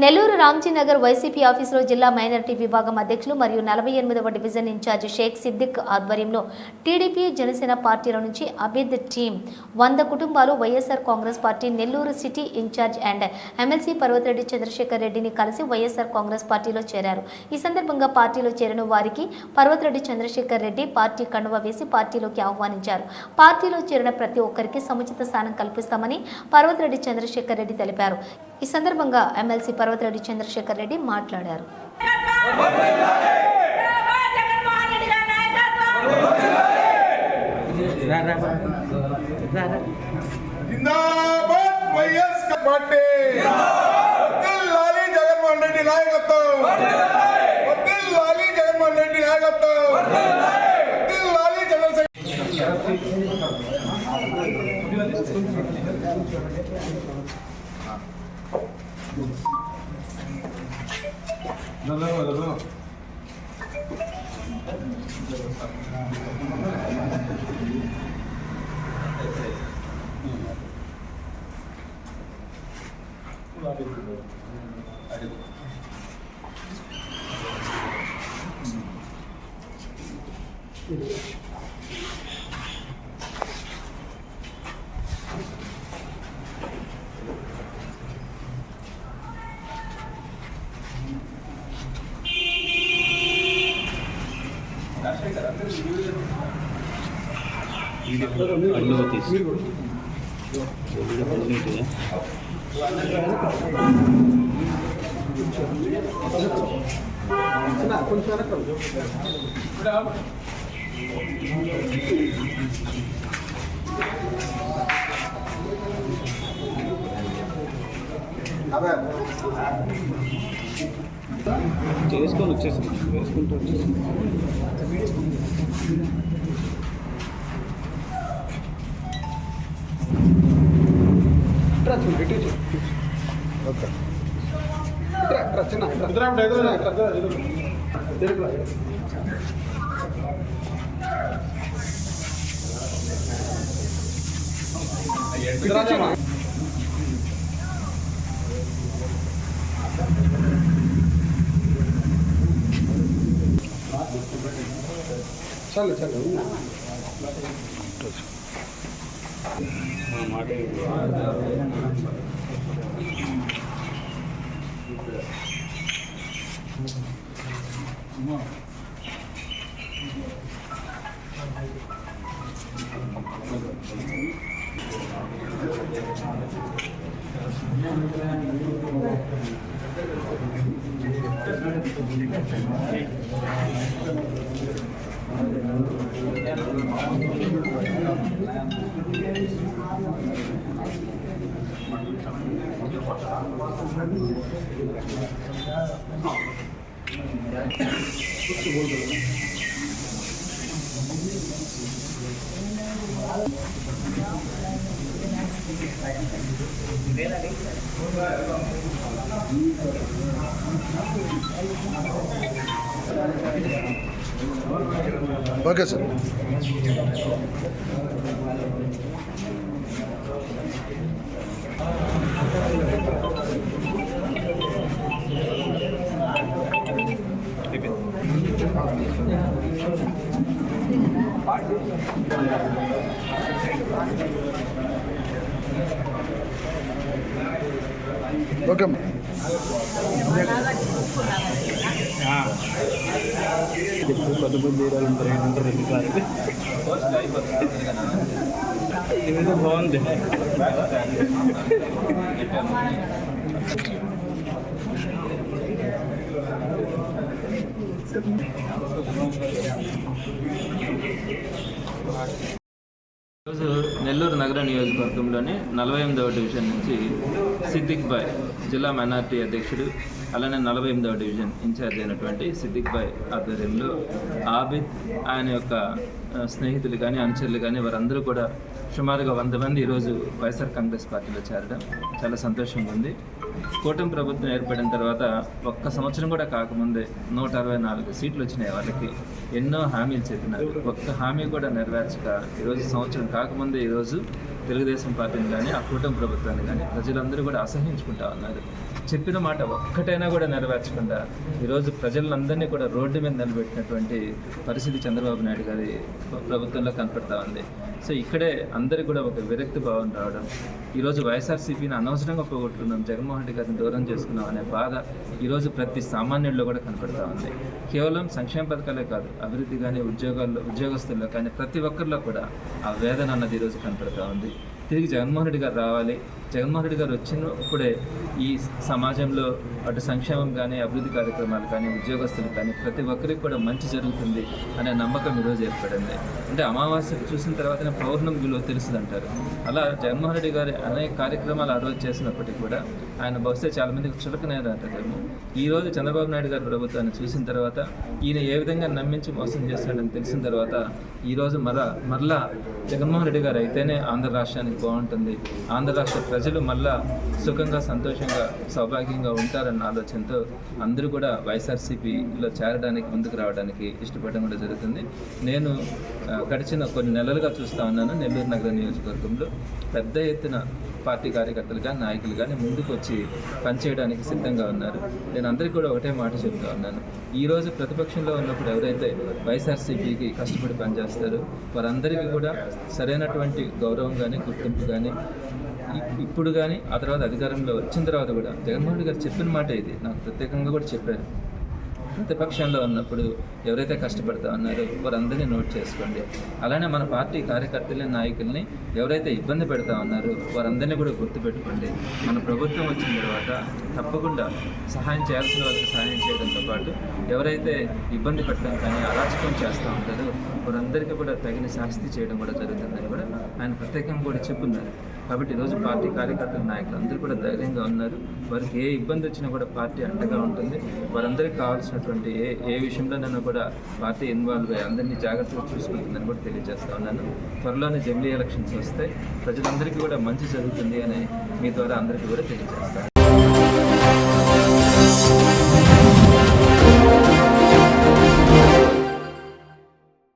Nellore Ramjinagar YCP ఆఫీసులో జిల్లా minority విభాగం అధ్యక్షులు మరియు 48వ డివిజన్ ఇన్ఛార్జ్ షేక్ సిద్దిక్ ఆధ్వర్యంలో టీడీపీ జనసేన పార్టీల నుంచి అబిద్ టీం 100 కుటుంబాలు YSR Congress party Nellore city in charge and MLC Parvathareddy Chandrasekhar రెడ్డిని కలిసి వైఎస్ఆర్ కాంగ్రెస్ పార్టీలో చేరారు. ఈ సందర్భంగా పార్టీలో చేరిన వారికి పర్వతరెడ్డి చంద్రశేఖర్ రెడ్డి పార్టీ కండువా వేసి పార్టీలోకి ఆహ్వానించారు. పార్టీలో చేరిన ప్రతి ఒక్కరికి సముచిత స్థానం కల్పిస్తామని పర్వతరెడ్డి చంద్రశేఖర్ రెడ్డి తెలిపారు. ఈ సందర్భంగా ఎమ్మెల్సీ పర్వతరెడ్డి చంద్రశేఖర్ రెడ్డి మాట్లాడారు. చేసుకొని వచ్చేసి వేసుకుంటూ వచ్చేసి चलो चलो ओके सर ओके బాగుంది. ఈరోజు నెల్లూరు నగర నియోజకవర్గంలోని 48వ డివిజన్ నుంచి సిద్దిక్ భాయ్ జిల్లా మైనార్టీ అధ్యక్షుడు అలానే 48వ డివిజన్ ఇన్ఛార్జ్ అయినటువంటి సిద్దిక్ భాయ్ ఆధ్వర్యంలో ఆబిద్ ఆయన యొక్క స్నేహితులు కానీ అనుచరులు కానీ వారందరూ కూడా సుమారుగా 100 మంది ఈరోజు వైఎస్ఆర్ కాంగ్రెస్ పార్టీలో చేరడం చాలా సంతోషంగా ఉంది. కూటమి ప్రభుత్వం ఏర్పడిన తర్వాత ఒక్క సంవత్సరం కూడా కాకముందే 164 సీట్లు వచ్చినాయి. వాళ్ళకి ఎన్నో హామీలు చెప్పినారు, ఒక్క హామీ కూడా నెరవేర్చక ఈరోజు సంవత్సరం కాకముందే ఈరోజు తెలుగుదేశం పార్టీని కానీ ఆ కూటమి ప్రభుత్వాన్ని కానీ ప్రజలందరూ కూడా అసహించుకుంటా ఉన్నారు. చెప్పిన మాట ఒక్కటైనా కూడా నెరవేర్చకుండా ఈరోజు ప్రజలందరినీ కూడా రోడ్డు మీద నిలబెట్టినటువంటి పరిస్థితి చంద్రబాబు నాయుడు గారి ప్రభుత్వంలో కనపడతా ఉంది. సో ఇక్కడే అందరికీ కూడా ఒక విరక్తి భావం రావడం, ఈరోజు వైఎస్ఆర్సీపీని అనవసరంగా పోగొట్టుకున్నాం, జగన్మోహన్ రెడ్డి గారిని దూరం చేసుకున్నాం అనే బాధ ఈరోజు ప్రతి సామాన్యుల్లో కూడా కనపడతా ఉంది. కేవలం సంక్షేమ పథకాలే కాదు, అభివృద్ధి కానీ ఉద్యోగస్తుల్లో కానీ ప్రతి ఒక్కరిలో కూడా ఆ వేదన అన్నది ఈరోజు కనపడతా ఉంది. తిరిగి జగన్మోహన్ రెడ్డి గారు రావాలి, జగన్మోహన్ రెడ్డి గారు వచ్చినప్పుడే ఈ సమాజంలో అటు సంక్షేమం కానీ అభివృద్ధి కార్యక్రమాలు కానీ ఉద్యోగస్తులు కానీ ప్రతి ఒక్కరికి కూడా మంచి జరుగుతుంది అనే నమ్మకం ఈరోజు ఏర్పడింది. అంటే అమావాస్య చూసిన తర్వాతనే పౌర్ణమి విలువ తెలుస్తుందంటారు. అలా జగన్మోహన్ రెడ్డి గారి అనేక కార్యక్రమాలు ఆ రోజు చేసినప్పటికీ కూడా ఆయన బహుశా చాలామందికి చులకనేదంటారేమో. ఈరోజు చంద్రబాబు నాయుడు గారి ప్రభుత్వాన్ని చూసిన తర్వాత ఈయన ఏ విధంగా నమ్మించి మోసం చేస్తాడని తెలిసిన తర్వాత ఈరోజు మరలా జగన్మోహన్ రెడ్డి గారు అయితేనే ఆంధ్ర రాష్ట్రానికి బాగుంటుంది, ఆంధ్ర రాష్ట్ర ప్రజలు మళ్ళా సుఖంగా సంతోషంగా సౌభాగ్యంగా ఉంటారన్న ఆలోచనతో అందరూ కూడా వైఎస్ఆర్సీపీలో చేరడానికి ముందుకు రావడానికి ఇష్టపడడం కూడా జరుగుతుంది. నేను గడిచిన కొన్ని నెలలుగా చూస్తూ ఉన్నాను, నెల్లూరు నగర నియోజకవర్గంలో పెద్ద ఎత్తున పార్టీ కార్యకర్తలు కానీ నాయకులు కానీ ముందుకు వచ్చి పనిచేయడానికి సిద్ధంగా ఉన్నారు. నేను అందరికీ కూడా ఒకటే మాట చెప్తా ఉన్నాను, ఈరోజు ప్రతిపక్షంలో ఉన్నప్పుడు ఎవరైతే వైఎస్ఆర్సీపీకి కష్టపడి పనిచేస్తారో వారందరికీ కూడా సరైనటువంటి గౌరవం కానీ గుర్తింపు కానీ ఇప్పుడు కానీ ఆ తర్వాత అధికారంలో వచ్చిన తర్వాత కూడా జగన్మోహన్ రెడ్డి గారు చెప్పిన మాట ఇది నాకు ప్రత్యేకంగా కూడా చెప్పారు. ప్రతిపక్షంలో ఉన్నప్పుడు ఎవరైతే కష్టపడతా ఉన్నారో వారందరినీ నోట్ చేసుకోండి. అలానే మన పార్టీ కార్యకర్తలని నాయకుల్ని ఎవరైతే ఇబ్బంది పెడతా ఉన్నారో వారందరినీ కూడా గుర్తుపెట్టుకోండి. మన ప్రభుత్వం వచ్చిన తర్వాత తప్పకుండా సహాయం చేయాల్సిన వాళ్ళకి సహాయం చేయడంతో పాటు ఎవరైతే ఇబ్బంది పెట్టడం కానీ అరాచకం చేస్తూ ఉంటారో వారందరికీ కూడా తగిన శాస్తి చేయడం కూడా జరుగుతుందని కూడా ఆయన ప్రత్యేకంగా కూడా చెప్పున్నారు. కాబట్టి ఈరోజు పార్టీ కార్యకర్తల నాయకులు అందరూ కూడా ధైర్యంగా ఉన్నారు. వారికి ఏ ఇబ్బంది వచ్చినా కూడా పార్టీ అండగా ఉంటుంది. వారందరికీ కావాల్సినటువంటి ఏ విషయంలోనైనా కూడా పార్టీ ఇన్వాల్వ్ అయ్యి అందరినీ జాగ్రత్తగా చూసుకుంటుందని కూడా తెలియజేస్తా ఉన్నాను. త్వరలోనే జమిలీ ఎలక్షన్స్ వస్తే ప్రజలందరికీ కూడా మంచి జరుగుతుంది అని మీ ద్వారా అందరికీ కూడా తెలియజేస్తాను.